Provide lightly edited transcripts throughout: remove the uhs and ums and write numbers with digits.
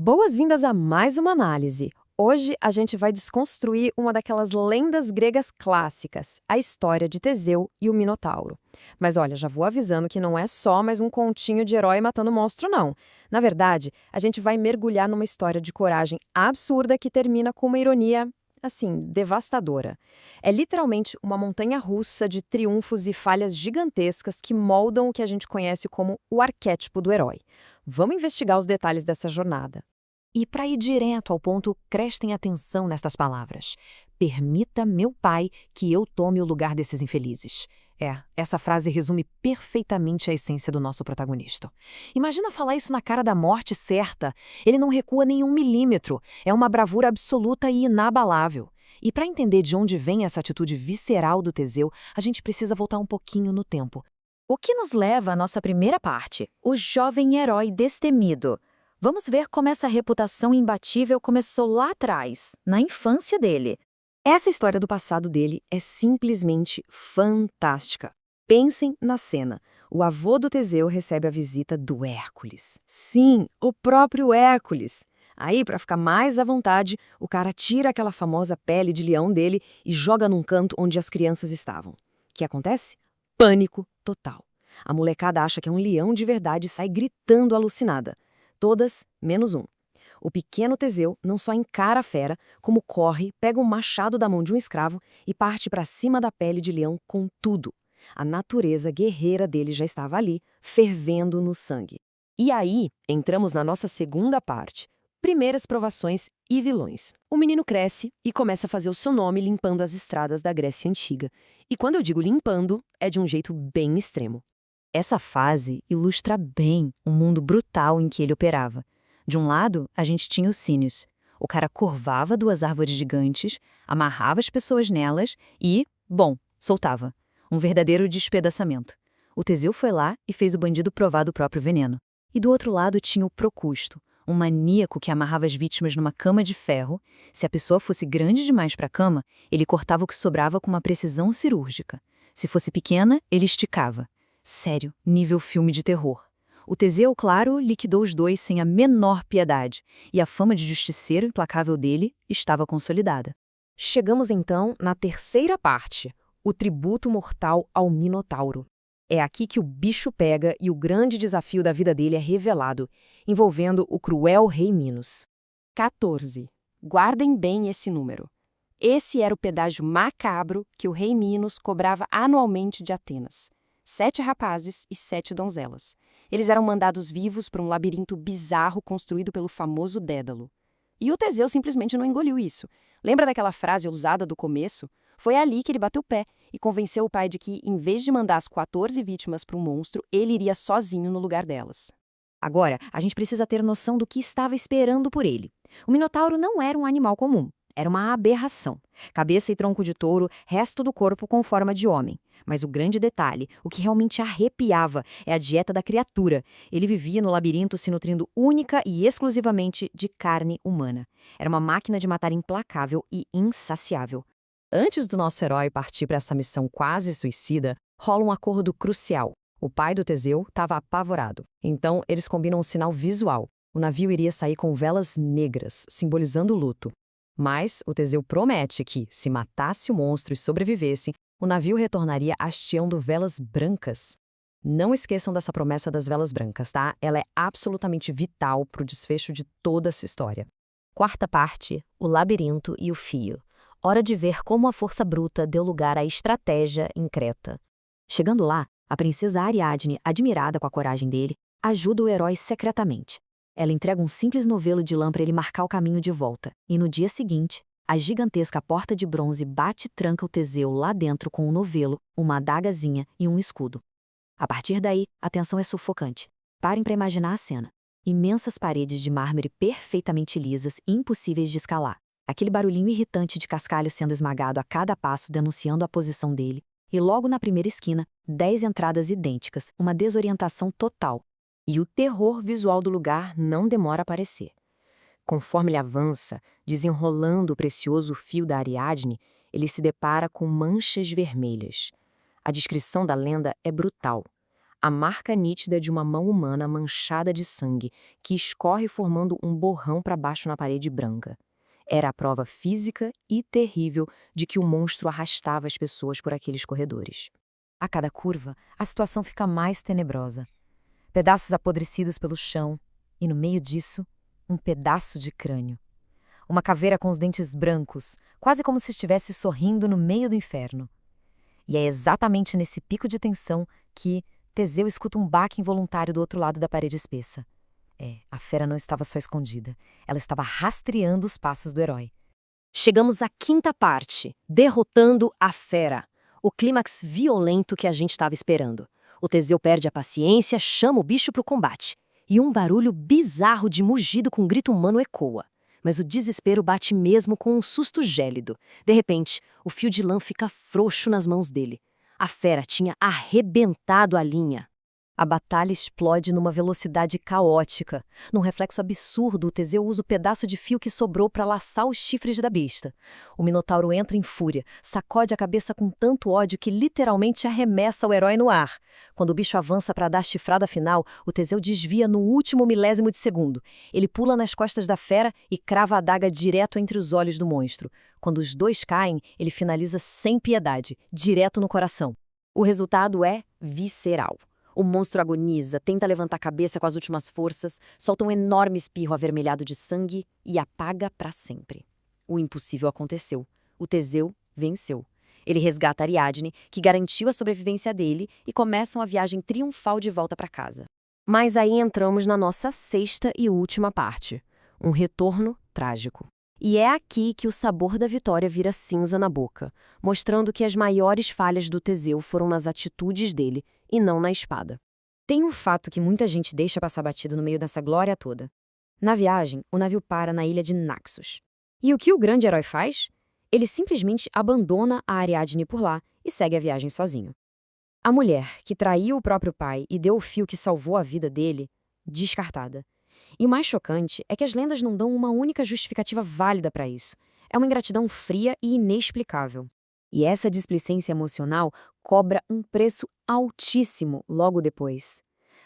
Boas-vindas a mais uma análise. Hoje a gente vai desconstruir uma daquelas lendas gregas clássicas, a história de Teseu e o Minotauro. Mas olha, já vou avisando que não é só mais um continho de herói matando monstro, não. Na verdade, a gente vai mergulhar numa história de coragem absurda que termina com uma ironia, assim, devastadora. É literalmente uma montanha-russa de triunfos e falhas gigantescas que moldam o que a gente conhece como o arquétipo do herói. Vamos investigar os detalhes dessa jornada. E para ir direto ao ponto, prestem atenção nestas palavras. Permita, meu pai, que eu tome o lugar desses infelizes. Essa frase resume perfeitamente a essência do nosso protagonista. Imagina falar isso na cara da morte certa. Ele não recua nem 1 milímetro. É uma bravura absoluta e inabalável. E para entender de onde vem essa atitude visceral do Teseu, a gente precisa voltar um pouquinho no tempo. O que nos leva à nossa primeira parte, o jovem herói destemido. Vamos ver como essa reputação imbatível começou lá atrás, na infância dele. Essa história do passado dele é simplesmente fantástica. Pensem na cena. O avô do Teseu recebe a visita do Hércules. Sim, o próprio Hércules. Aí, para ficar mais à vontade, o cara tira aquela famosa pele de leão dele e joga num canto onde as crianças estavam. O que acontece? Pânico total. A molecada acha que é um leão de verdade e sai gritando alucinada. Todas, menos um. O pequeno Teseu não só encara a fera, como corre, pega um machado da mão de um escravo e parte para cima da pele de leão com tudo. A natureza guerreira dele já estava ali, fervendo no sangue. E aí, entramos na nossa segunda parte. Primeiras provações e vilões. O menino cresce e começa a fazer o seu nome limpando as estradas da Grécia Antiga. E quando eu digo limpando, é de um jeito bem extremo. Essa fase ilustra bem o mundo brutal em que ele operava. De um lado, a gente tinha os Sínios. O cara curvava 2 árvores gigantes, amarrava as pessoas nelas e, soltava. Um verdadeiro despedaçamento. O Teseu foi lá e fez o bandido provar do próprio veneno. E do outro lado tinha o Procusto, um maníaco que amarrava as vítimas numa cama de ferro. Se a pessoa fosse grande demais para a cama, ele cortava o que sobrava com uma precisão cirúrgica. Se fosse pequena, ele esticava. Sério, nível filme de terror. O Teseu, claro, liquidou os dois sem a menor piedade, e a fama de justiceiro implacável dele estava consolidada. Chegamos então na terceira parte, o tributo mortal ao Minotauro. É aqui que o bicho pega e o grande desafio da vida dele é revelado, envolvendo o cruel rei Minos. 14. Guardem bem esse número. Esse era o pedágio macabro que o rei Minos cobrava anualmente de Atenas. 7 rapazes e 7 donzelas. Eles eram mandados vivos para um labirinto bizarro construído pelo famoso Dédalo. E o Teseu simplesmente não engoliu isso. Lembra daquela frase ousada do começo? Foi ali que ele bateu o pé e convenceu o pai de que, em vez de mandar as 14 vítimas para um monstro, ele iria sozinho no lugar delas. Agora, a gente precisa ter noção do que estava esperando por ele. O Minotauro não era um animal comum. Era uma aberração. Cabeça e tronco de touro, resto do corpo com forma de homem. Mas o grande detalhe, o que realmente arrepiava, é a dieta da criatura. Ele vivia no labirinto se nutrindo única e exclusivamente de carne humana. Era uma máquina de matar implacável e insaciável. Antes do nosso herói partir para essa missão quase suicida, rola um acordo crucial. O pai do Teseu estava apavorado. Então, eles combinam um sinal visual. O navio iria sair com velas negras, simbolizando o luto. Mas o Teseu promete que, se matasse o monstro e sobrevivesse, o navio retornaria hasteando velas brancas. Não esqueçam dessa promessa das velas brancas, tá? Ela é absolutamente vital para o desfecho de toda essa história. Quarta parte, o labirinto e o fio. Hora de ver como a força bruta deu lugar à estratégia em Creta. Chegando lá, a princesa Ariadne, admirada com a coragem dele, ajuda o herói secretamente. Ela entrega um simples novelo de lã para ele marcar o caminho de volta. E no dia seguinte, a gigantesca porta de bronze bate e tranca o Teseu lá dentro com um novelo, uma adagazinha e um escudo. A partir daí, a tensão é sufocante. Parem para imaginar a cena. Imensas paredes de mármore perfeitamente lisas e impossíveis de escalar. Aquele barulhinho irritante de cascalho sendo esmagado a cada passo denunciando a posição dele. E logo na primeira esquina, 10 entradas idênticas, uma desorientação total. E o terror visual do lugar não demora a aparecer. Conforme ele avança, desenrolando o precioso fio da Ariadne, ele se depara com manchas vermelhas. A descrição da lenda é brutal. a marca nítida de uma mão humana manchada de sangue, que escorre formando um borrão para baixo na parede branca. Era a prova física e terrível de que o monstro arrastava as pessoas por aqueles corredores. A cada curva, a situação fica mais tenebrosa. Pedaços apodrecidos pelo chão, e no meio disso, um pedaço de crânio. Uma caveira com os dentes brancos, quase como se estivesse sorrindo no meio do inferno. E é exatamente nesse pico de tensão que Teseu escuta um baque involuntário do outro lado da parede espessa. A fera não estava só escondida, ela estava rastreando os passos do herói. Chegamos à quinta parte, derrotando a fera. O clímax violento que a gente estava esperando. O Teseu perde a paciência, chama o bicho para o combate. E um barulho bizarro de mugido com grito humano ecoa. Mas o desespero bate mesmo com um susto gélido. De repente, o fio de lã fica frouxo nas mãos dele. A fera tinha arrebentado a linha. A batalha explode numa velocidade caótica. Num reflexo absurdo, o Teseu usa o pedaço de fio que sobrou para laçar os chifres da besta. O Minotauro entra em fúria, sacode a cabeça com tanto ódio que literalmente arremessa o herói no ar. Quando o bicho avança para dar a chifrada final, o Teseu desvia no último milésimo de segundo. Ele pula nas costas da fera e crava a adaga direto entre os olhos do monstro. Quando os dois caem, ele finaliza sem piedade, direto no coração. O resultado é visceral. O monstro agoniza, tenta levantar a cabeça com as últimas forças, solta um enorme espirro avermelhado de sangue e apaga para sempre. O impossível aconteceu. O Teseu venceu. Ele resgata Ariadne, que garantiu a sobrevivência dele, e começam a viagem triunfal de volta para casa. Mas aí entramos na nossa sexta e última parte. Um retorno trágico. E é aqui que o sabor da vitória vira cinza na boca, mostrando que as maiores falhas do Teseu foram nas atitudes dele e não na espada. Tem um fato que muita gente deixa passar batido no meio dessa glória toda. Na viagem, o navio para na ilha de Naxos. E o que o grande herói faz? Ele simplesmente abandona a Ariadne por lá e segue a viagem sozinho. A mulher, que traiu o próprio pai e deu o fio que salvou a vida dele, descartada. E o mais chocante é que as lendas não dão uma única justificativa válida para isso. É uma ingratidão fria e inexplicável. E essa displicência emocional cobra um preço altíssimo logo depois.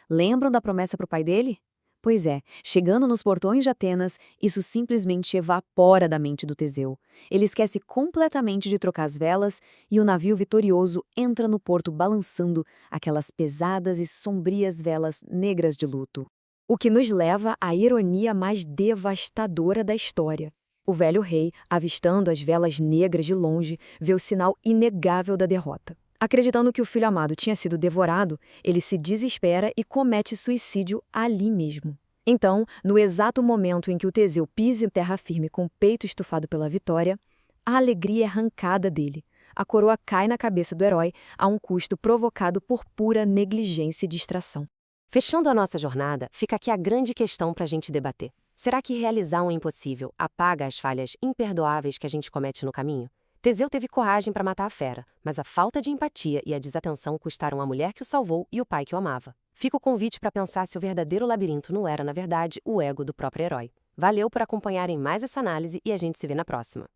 Lembram da promessa para o pai dele? Pois é, chegando nos portões de Atenas, isso simplesmente evapora da mente do Teseu. Ele esquece completamente de trocar as velas e o navio vitorioso entra no porto balançando aquelas pesadas e sombrias velas negras de luto. O que nos leva à ironia mais devastadora da história. O velho rei, avistando as velas negras de longe, vê o sinal inegável da derrota. Acreditando que o filho amado tinha sido devorado, ele se desespera e comete suicídio ali mesmo. Então, no exato momento em que o Teseu pisa em terra firme com o peito estufado pela vitória, a alegria é arrancada dele. A coroa cai na cabeça do herói a um custo provocado por pura negligência e distração. Fechando a nossa jornada, fica aqui a grande questão para a gente debater. Será que realizar um impossível apaga as falhas imperdoáveis que a gente comete no caminho? Teseu teve coragem para matar a fera, mas a falta de empatia e a desatenção custaram a mulher que o salvou e o pai que o amava. Fica o convite para pensar se o verdadeiro labirinto não era, na verdade, o ego do próprio herói. Valeu por acompanharem mais essa análise e a gente se vê na próxima.